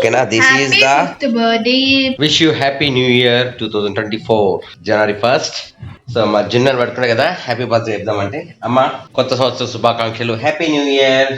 ఓకేనా? This is the birthday. Wish you happy new year 2024 January 1st. So మా జున్నర్ పడుకున్నాడు కదా, హ్యాపీ బర్త్డే చెప్దామంటే అమ్మ కొత్త సంవత్సరం శుభాకాంక్షలు, హ్యాపీ న్యూ ఇయర్.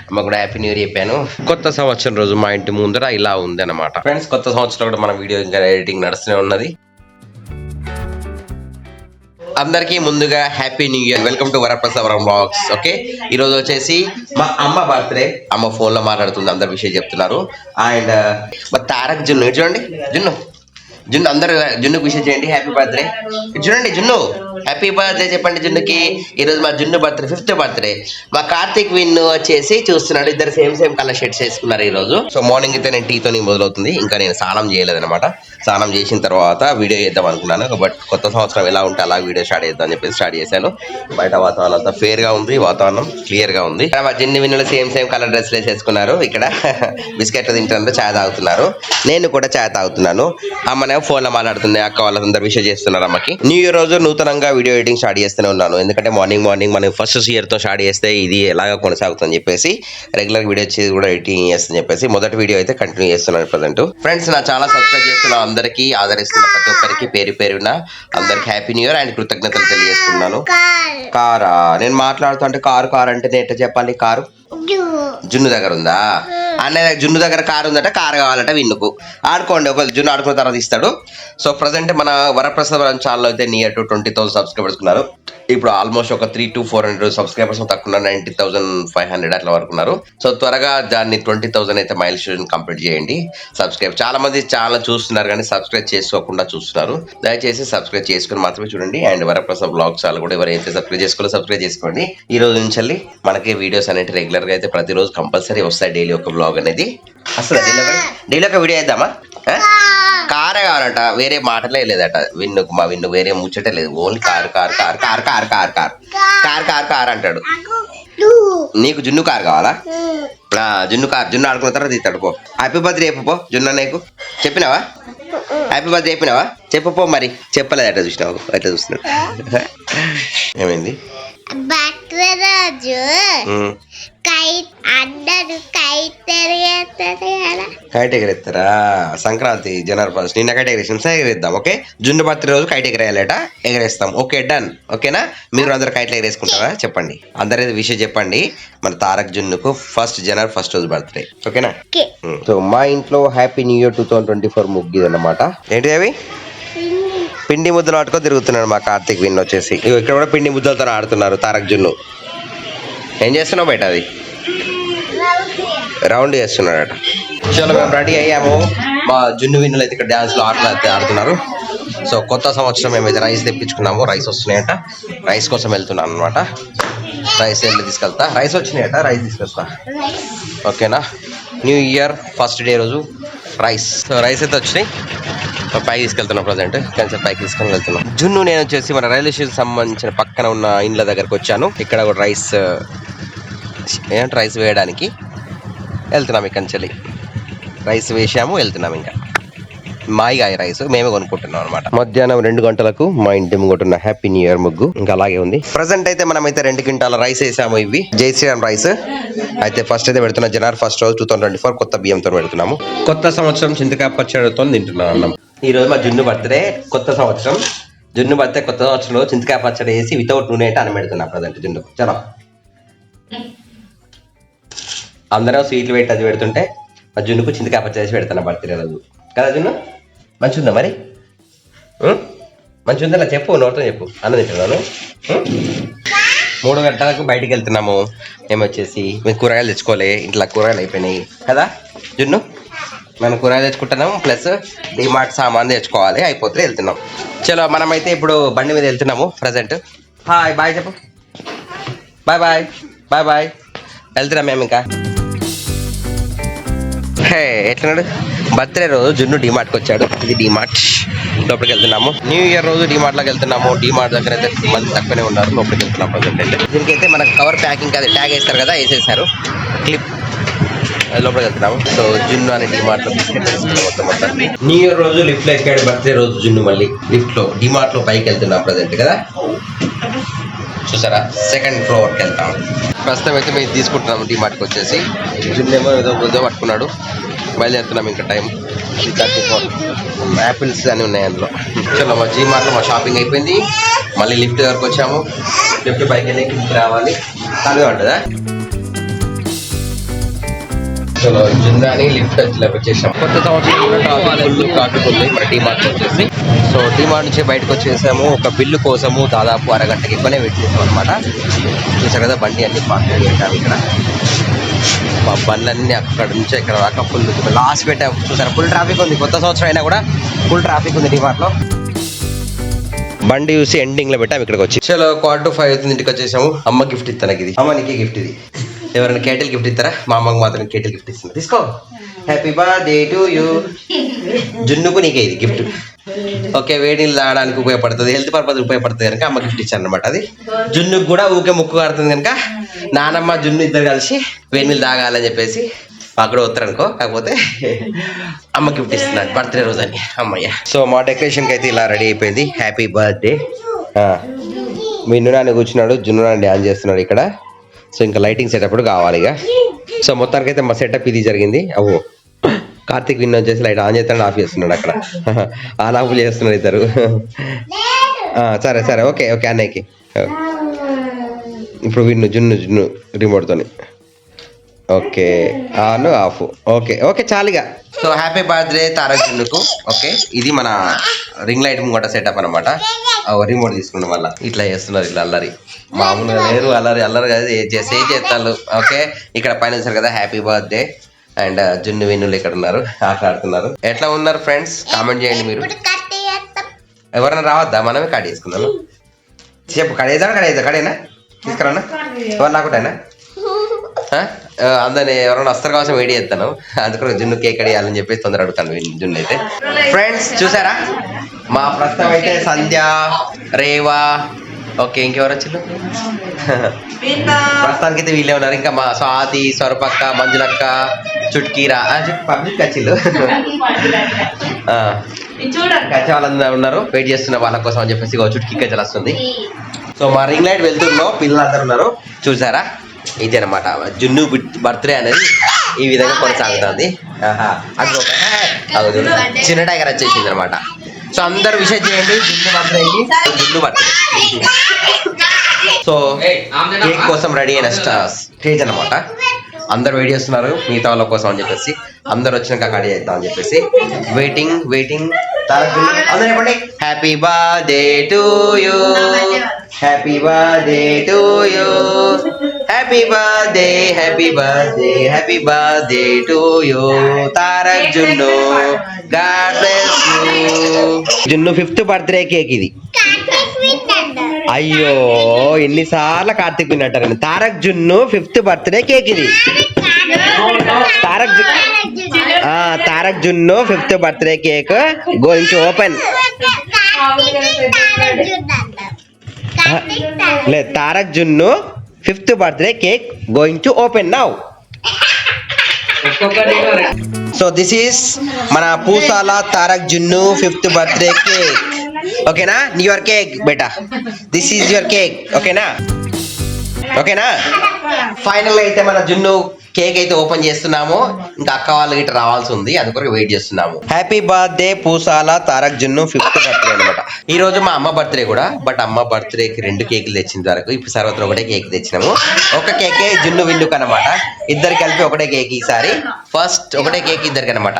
అమ్మ కూడా హ్యాపీ న్యూ ఇయర్ చెప్పాను. కొత్త సంవత్సరం రోజు మా ఇంటి ముందర ఇలా ఉంది అనమాట ఫ్రెండ్స్. కొత్త సంవత్సరం కూడా మన వీడియో ఇంకా ఎడిటింగ్ నడుస్తూనే ఉన్నది. అందరికీ ముందుగా happy new year. Welcome to Varaprasad vlogs. Okay, ఈ రోజు వచ్చేసి మా అమ్మ బర్త్డే. అమ్మ ఫోన్ లో మాట్లాడుతుంది, అందరు విషయం చెప్తున్నారు. అండ్ మా తారక్ జున్ను చూడండి, జున్ను అందరు జున్నుకు విషయం చేయండి, హ్యాపీ బర్త్డే. చూడండి జున్ను, హ్యాపీ బర్త్డే చెప్పండి జున్నుకి. ఈరోజు మా జున్ను బర్త్డే, 5th బర్త్డే. మా కార్తీక్ విన్ను వచ్చేసి చూస్తున్నాడు, ఇద్దరు సేమ్ కలర్ షర్ట్స్ వేసుకున్నారు ఈ రోజు. సో మార్నింగ్ అయితే నేను టీతో మొదలవుతుంది, ఇంకా నేను స్నానం చేయలేదన్నమాట. స్నానం చేసిన తర్వాత వీడియో చేద్దాం అనుకున్నాను, బట్ కొత్త సంవత్సరం ఎలా ఉంటే అలా వీడియో స్టార్ట్ చేద్దాం అని చెప్పేసి స్టార్ట్ చేశాను. బయట వాతావరణం అంతా ఫేర్ గా ఉంది, వాతావరణం క్లియర్ గా ఉంది. మా జున్ను విన్నులు సేమ్ కలర్ డ్రెస్లు వేసేసుకున్నారు. ఇక్కడ బిస్కెట్లు తింటున్నారు, చాయ్ తాగుతున్నారు. నేను కూడా చాయ్ తాగుతున్నాను. అమ్మనే ఫోన్ లో మాట్లాడుతుంది, అక్క వాళ్ళందరూ విషయం చేస్తున్నారు అమ్మకి. న్యూ ఇయర్ రోజు నూతనంగా వీడియో ఎడిటింగ్ స్టార్ట్ చేస్తూనే ఉన్నాను, ఎందుకంటే మార్నింగ్ మనం ఫస్ట్ ఇయర్ తో స్టార్ట్ చేస్తే ఇది ఎలాగా కొనసాగుతుందని చెప్పేసి రెగ్యులర్ వీడియో చేసి కూడా ఎడిటింగ్ చేస్తుందని చెప్పేసి మొదటి వీడియో అయితే కంటిన్యూ చేస్తున్నాను ప్రజెంట్. ఫ్రెండ్స్ నా చాలా సబ్స్క్రైబ్ చేస్తున్న అందరికీ, ఆదరిస్తున్న ప్రతి ఒక్కరికి పేరు పేరున అందరికి హ్యాపీ న్యూ ఇయర్ అండ్ కృతజ్ఞతలు తెలియజేస్తున్నాను. కారా నేను మాట్లాడుతుంటే కారు అంటే నేను ఎట్లా చెప్పాలి? కారు జున్ను దగ్గర ఉందా? అన్నయ్య జున్ను దగ్గర కారు ఉందట, కారు కావాలట విన్నుకు. ఆడుకోండి, ఒక జున్ను ఆడుకున్న తర్వాత ఇస్తాడు. సో ప్రజెంట్ మన వరప్రసాద్ ఛానల్ అయితే నియర్ టు 20,000 సబ్స్క్రైబర్స్ ఉన్నారు. ఇప్పుడు ఆల్మోస్ట్ ఒక 300 to 400 సబ్స్క్రైబర్స్ తక్కువ, 90,500 అట్లా వరకు ఉన్నారు. సో త్వరగా దాన్ని 20,000 అయితే మైల్ స్టోన్ కంప్లీట్ చేయండి. సబ్స్క్రైబ్ చాలా మంది ఛానల్ చూస్తున్నారు కానీ సబ్స్క్రైబ్ చేసుకోకుండా చూస్తున్నారు. దయచేసి సబ్స్క్రైబ్ చేసుకుని మాత్రమే చూడండి. అండ్ వరప్రసాద్ బ్లాగ్స్ ఛానల్ కూడా ఎవరైతే సబ్స్క్రైబ్ చేసుకోండి. ఈ రోజు నుంచి మనకి వీడియోస్ అనేవి రెగ్యులర్ గా అయితే ప్రతిరోజు కంపల్సరీ వస్తాయి. డైలీ ఒక బ్లాగ్ అనేది అసలు డైలీ ఒక వీడియో వేద్దామా? కారే కావాలంట, వేరే మాటలే లేదట విన్నుకు. మా విన్ను వేరే ముచ్చటే లేదు, only car car car car car car car car car car అంటాడు. నీకు జున్ను కారు కావాలా? జున్ను ఆడుకున్న తర్వాత తీస్తాడు. పో హ్యాపీ బర్త్డే చెప్పు పో. జున్ను నీకు చెప్పినావా? Happy birthday చెప్పినావా? చెప్పు పో. మరి చెప్పలేదు, అట్లా చూసినావు, అట్లా చూస్తున్నాడు. ఏమైంది? కైట్ ఎగరేస్తారా? సంక్రాంతి జనవరి 1st నిన్న కైట్ ఎగరేసాం, సరే ఎగరేద్దాం. ఓకే, జున్ను బర్త్డే రోజు కైట్ ఎగరేయాలట, ఎగరేస్తాం. Okay done. ఓకేనా? మీరు అందరు కైట్లు ఎగరేసుకుంటారా? చెప్పండి, అందరైతే విషయం చెప్పండి. మన తారక్ జున్నుకు జనవరి 1st రోజు బర్త్డే. ఓకేనా? సో మా ఇంట్లో హ్యాపీ న్యూ ఇయర్ 2024 ముగ్గిది అన్నమాట. ఏంటి అవి? పిండి ముద్దలు ఆడుకో తిరుగుతున్నాడు మా కార్తీక్ విన్ వచ్చేసి. ఇక్కడ కూడా పిండి ముద్దలతో ఆడుతున్నారు తారక్ జున్ను. ఏం చేస్తున్నావు బయట? అది రౌండ్ చేస్తున్నాడట. చలో మేము రెడీ అయ్యాము. మా జున్ను విన్నులు అయితే ఇక్కడ డ్యాన్స్లో ఆటలు అయితే ఆడుతున్నారు. సో కొత్త సంవత్సరం మేమైతే రైస్ తెప్పించుకున్నాము. రైస్ వస్తున్నాయట, రైస్ కోసం వెళ్తున్నాను అనమాట. రైస్ వెళ్ళి తీసుకెళ్తా. రైస్ వచ్చినాయట, రైస్ తీసుకొస్తా. ఓకేనా? న్యూ ఇయర్ 1st డే రోజు రైస్. సో రైస్ అయితే వచ్చినాయి, పైకి తీసుకెళ్తున్నాం. ప్రజెంట్ కొంచెం పైకి తీసుకొని వెళ్తున్నాం. జున్ను నేను వచ్చేసి మన రైల్వే స్టేషన్ సంబంధించిన పక్కన ఉన్న ఇండ్ల దగ్గరకు వచ్చాను. ఇక్కడ కూడా రైస్ వేయడానికి వెళ్తున్నాం. ఇక్కడి నుంచి రైస్ వేసాము, వెళ్తున్నాం. ఇంకా మాయిగాయ రైస్ మేమే కొనుక్కుంటున్నాం అనమాట. మధ్యాహ్నం 2 గంటలకు మా ఇంటి ముంగటున్న హ్యాపీ న్యూ ఇయర్ ముగ్గు ఇంకా అలాగే ఉంది. ప్రజెంట్ అయితే మనమైతే 2 క్వింటాల రైస్ వేసాము. ఇవి జై శ్రీరామ్ రైస్ అయితే ఫస్ట్ అయితే పెడుతున్నాం. జనవరి 1st రోజు 2024 కొత్త బియ్యంతో పెడుతున్నాము. కొత్త సంవత్సరం చింతకాయ పచ్చడితో తింటున్నాం అన్నం. ఈ రోజు మా జున్ను బర్త్డే, కొత్త సంవత్సరం. జున్ను బర్త్డే కొత్త సంవత్సరంలో చింతకాయ పచ్చడి వేసి వితౌట్ నూనె అయితే అన్నం పెడుతున్నా ప్రజెంట్ జున్ను. చలో అందరం స్వీట్లు పెట్టి అది పెడుతుంటే మా జున్నుకు చింతకాయ పచ్చడి వేసి పెడుతున్నా బర్త్డే రోజు. కదా జున్ను? మంచిగా ఉందా మరి? మంచిగా ఉందా? చెప్పు, నోటితో చెప్పు. అన్నం తింటున్నాను. 3 గంటలకు బయటికి వెళ్తున్నాము. ఏమొచ్చేసి మేము కూరగాయలు తెచ్చుకోలే, ఇంట్లో కూరగాయలు అయిపోయినాయి కదా జున్ను. మనం కూరగాయలు తెచ్చుకుంటున్నాము, ప్లస్ డిమార్ట్ సామాన్ తెచ్చుకోవాలి, అయిపోతే వెళ్తున్నాం. చలో మనమైతే ఇప్పుడు బండి మీద వెళ్తున్నాము ప్రజెంట్. హాయ్ బాయ్ చెప్పు. Bye bye bye bye. వెళ్తున్నాం మేము ఇంకా. హే ఎట్లున్నాడు? బర్త్డే రోజు జున్ను డిమార్ట్కి వచ్చాడు. ఇది డిమార్ట్, లోపలికి వెళ్తున్నాము. న్యూ ఇయర్ రోజు డిమార్ట్లోకి వెళ్తున్నాము. డిమార్ట్ దగ్గర అయితే మంది తక్కువనే ఉన్నారు, లోపలికి వెళ్తున్నాం ప్రజెంట్ అయితే. దీనికైతే మనకు కవర్ ప్యాకింగ్ అది ట్యాగ్ వేస్తారు కదా, వేసేసారు క్లిప్. లోపలికి వెళ్తున్నాము. సో జున్ను అనే డిమార్ట్ లో బిస్కెట్ మొత్తం. న్యూ ఇయర్ రోజు లిఫ్ట్ లో ఎక్కాడు, బర్త్డే రోజు జున్ను మళ్ళీ లిఫ్ట్ లో డిమార్ట్ లో పైకి వెళ్తున్నాం ప్రజెంట్ కదా. చూసారా సెకండ్ ఫ్లోర్కి వెళ్తాం. ప్రస్తుతం అయితే మేము తీసుకుంటున్నాము డిమార్ట్కి వచ్చేసి. జున్నేమో ఏదో పట్టుకున్నాడు. బయలుదేరుతున్నాం ఇంకా టైం 3:34. యాపిల్స్ అని ఉన్నాయి అందులో. చలో మా జీమార్ట్లో మా షాపింగ్ అయిపోయింది. మళ్ళీ లిఫ్ట్ దగ్గరకు వచ్చాము. లిఫ్ట్ పైకి వెళ్ళి కిందకి రావాలి. ఖాళీగా ఉంటుందా? చలో జున్నాని లిఫ్ట్ వచ్చేసాం. కొత్త సంవత్సరం ట్రాఫిక్ ఉంది మన డిమార్ట్ వచ్చేసి. సో డిమార్ట్ నుంచి బయటకు వచ్చేసాము. ఒక బిల్లు కోసము దాదాపు అరగంటకి ఎక్కువనే వెయిట్ చేసాం అనమాట. చూసారు కదా బండి అన్ని పార్క్ పెట్టాము ఇక్కడ. మా బండ్లన్నీ అక్కడ నుంచి ఇక్కడ దాకా ఫుల్ లాస్ట్ పెట్టాము. చూసారా ఫుల్ ట్రాఫిక్ ఉంది. కొత్త సంవత్సరం అయినా కూడా ఫుల్ ట్రాఫిక్ ఉంది డిమార్ట్లో. బండి చూసి ఎండింగ్ లో పెట్టాము ఇక్కడికి వచ్చి. చలో 4:45 అవుతుంది. ఇంటికి వచ్చేసాము. అమ్మ గిఫ్ట్ ఇస్తాను ఇది. అమ్మ నీకే గిఫ్ట్ ఇది. ఎవరైనా కేటిల్ గిఫ్ట్ ఇస్తారా? మా అమ్మకి మాత్రం కేటిల్ గిఫ్ట్ ఇస్తుంది. తీసుకో. Happy birthday to you. జున్నుకు నీకే ఇది గిఫ్ట్. ఓకే వేడి నీళ్ళు తాగడానికి ఉపయోగపడుతుంది, హెల్త్ పర్పస్ ఉపయోగపడుతుంది కనుక అమ్మ గిఫ్ట్ ఇచ్చాను అనమాట. అది జున్నుకు కూడా ఊకే ముక్కు కారుతుంది కనుక నానమ్మ జున్ను ఇద్దరు కలిసి వేడి నీళ్ళు తాగాలని చెప్పేసి అక్కడ వస్తారనుకో. కాకపోతే అమ్మ గిఫ్ట్ ఇస్తున్నాడు బర్త్డే రోజు అని అమ్మయ్య. సో మా డెకరేషన్కి అయితే ఇలా రెడీ అయిపోయింది. Happy birthday. మిన్ను నాన్న కూర్చున్నాడు, జున్ను నాన్న డ్యాన్స్ చేస్తున్నాడు ఇక్కడ. సో ఇంకా లైటింగ్ సెటప్ కావాలి ఇక. సో మొత్తానికైతే మా సెటప్ ఇది జరిగింది. అవో కార్తీక్ విన్ వచ్చేసి లైట్ ఆన్ చేస్తాడు, ఆఫ్ చేస్తున్నాడు అక్కడ. ఆన్ ఆఫ్ చేస్తున్నాడు ఇద్దరు. సరే సరే ఓకే ఓకే అన్నయ్యకి. ఇప్పుడు జున్ను రిమోట్తోని. Okay on off. Okay okay చాలుగా. సో హ్యాపీ బర్త్డే తారక్ జున్నుకు. ఓకే ఇది మన రింగ్ లైట్ ముంగట సెటప్ అనమాట. రిమోట్ తీసుకున్నాం వల్ల ఇట్లా చేస్తున్నారు. ఇట్లా అల్లరి మామూలుగా లేరు. అల్లరి కదా చేస్తారు. ఓకే ఇక్కడ పైన చూసారు కదా హ్యాపీ బర్త్డే. అండ్ జున్ను విన్నులు ఇక్కడ ఉన్నారు, ఆటలాడుతున్నారు. ఎట్లా ఉన్నారు ఫ్రెండ్స్ కామెంట్ చేయండి మీరు. ఎవరైనా రావద్దా? మనమే కట్ చేసుకుందాం. చెప్పు కడేనా తీసుకురానా? ఎవరు నాకుంటేనా? అందరిని ఎవరైనా వస్తారు కోసం వెయిట్ చేస్తాను. అందుకని జున్ను కేక్ కడియాలని చెప్పేసి తొందర అడుగుతాను జున్ను అయితే. ఫ్రెండ్స్ చూసారా మా ప్రస్తుతం అయితే సంధ్య, రేవా, ఓకే ఇంకెవరు వచ్చిండు? ప్రస్తుతానికి అయితే వీళ్ళే ఉన్నారు. ఇంకా మా స్వాతి, స్వరపక్క, మంజులక్క, చుట్కీరా పబ్లిక్ వచ్చిండు. కచ్చే వాళ్ళందరూ ఉన్నారు. వెయిట్ చేస్తున్న వాళ్ళ కోసం అని చెప్పేసి చుట్కీ కచ్చలు వస్తుంది. సో మా రింగ్ లైట్ వెళ్తున్నాం, పిల్లలందరూ ఉన్నారు. చూసారా ఇది అనమాట జున్ను బర్త్డే అనేది ఈ విధంగా కొనసాగుతుంది. అది చిన్న టైగర్ వచ్చేసింది అనమాట. సో అందరు విషయం చేయండి జున్ను బర్త్డే. సో కేక్ కోసం రెడీ అయిన స్టేజ్ అనమాట. అందరు వెయిట్ చేస్తున్నారు మిగతా వాళ్ళ కోసం అని చెప్పేసి. అందరు వచ్చినాక రెడీ చేద్దాం అని చెప్పేసి వెయిటింగ్. అందరూ చెప్పండి happy birthday to you, happy birthday to you, happy birthday, happy birthday, happy birthday to you Tarak Junnu. God bless you. Junnu 5th birthday cake ఇది. అయ్యో ఎన్నిసార్లు కార్తీక్ విన్నట్టారండి. తారక్ జున్ను 5th బర్త్డే కేక్ ఇది. తారక్ జున్ను 5th birthday cake going to open. లేదు తారక్ జున్ను 5th birthday cake going to open now. So this is మన పూసాల తారక్ జున్ను 5th బర్త్డే కేక్. ఓకేనా? Your cake beta, this is your cake. ఓకేనా? ఫైనల్ అయితే మన జున్ను కేక్ అయితే ఓపెన్ చేస్తున్నాము. ఇంకా అక్క వాళ్ళు గిట్ట రావాల్సి ఉంది, అందుకొరకు వెయిట్ చేస్తున్నాము. హ్యాపీ బర్త్డే పూసాల తారక్ జున్ను 5th బర్త్డే అనమాట. ఈ రోజు మా అమ్మ బర్త్డే కూడా. బట్ అమ్మ బర్త్డేకి 2 కేకులు తెచ్చిన వరకు. ఇప్పుడు సర్వత్రం ఒకటే కేక్ తెచ్చినాము. ఒక కేకే జున్ను విన్నుకు అనమాట. ఇద్దరు కలిపి ఒకటే కేక్ ఈసారి. ఫస్ట్ ఒకటే కేక్ ఇద్దరికి అనమాట.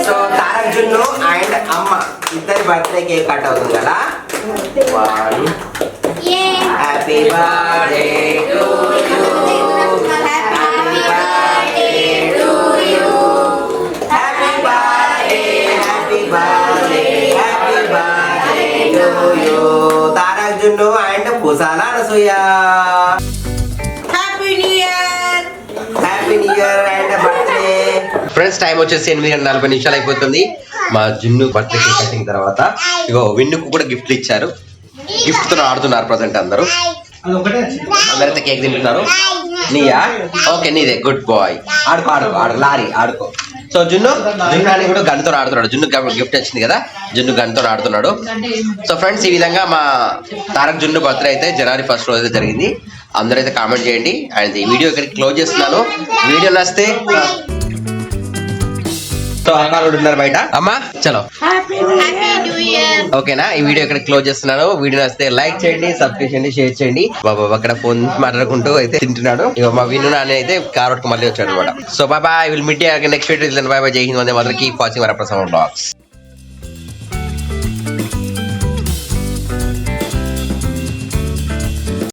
సో తారక్ జున్ను అండ్ అమ్మ ఇద్దరి బర్త్డే కేక్ కట్ అవుతుంది కదా. Happy birthday to you, happy birthday to you, happy birthday, happy birthday, happy birthday to you Tarak Junnu and Pusala Anasuya. Happy new year and birthday. Friends time వచ్చేసి 8:40 అయిపోతుంది. మా జున్ను బర్త్డే కేక్ కట్టిన తర్వాత ఇగో విన్నుకు కూడా గిఫ్ట్లు ఇచ్చారు. గిఫ్ట్ తో ఆడుతున్నారు ప్రజెంట్ అందరూ. అందరైతే కేక్ తింటున్నారు. నీయా? ఓకే నీదే, గుడ్ బాయ్. ఆడుకో ఆడుకో ఆడు లారీ ఆడుకో. సో జున్ను అని కూడా గన్తో ఆడుతున్నాడు. జున్ను గిఫ్ట్ వచ్చింది కదా, జున్ను గన్తో ఆడుతున్నాడు. సో ఫ్రెండ్స్, ఈ విధంగా మా తారక్ జున్ను బర్త్డే అయితే జనవరి 1 రోజు అయితే జరిగింది. అందరూ అయితే కామెంట్ చేయండి. అండ్ ఈ వీడియో ఇక్కడికి క్లోజ్ చేస్తున్నాను. వీడియో నచ్చితే సో అమ్మాలు ఉన్నారు బయట. అమ్మా చలో ఓకేనా? ఈ వీడియో ఇక్కడ క్లోజ్ చేస్తున్నాను. వీడియో నచ్చితే లైక్ చేయండి, సబ్స్క్రైబ్ చేయండి, షేర్ చేయండి. బాబా అక్కడ ఫోన్ మాట్లాడుకుంటూ అయితే తింటున్నాడు. ఇక మా విను నాని అయితే కార్ మళ్ళీ వచ్చాడు అనమాట. So bye, will meet next video. Bye bye, Jai Hind, Vande Mataram. Keep watching Varaprasad vlogs.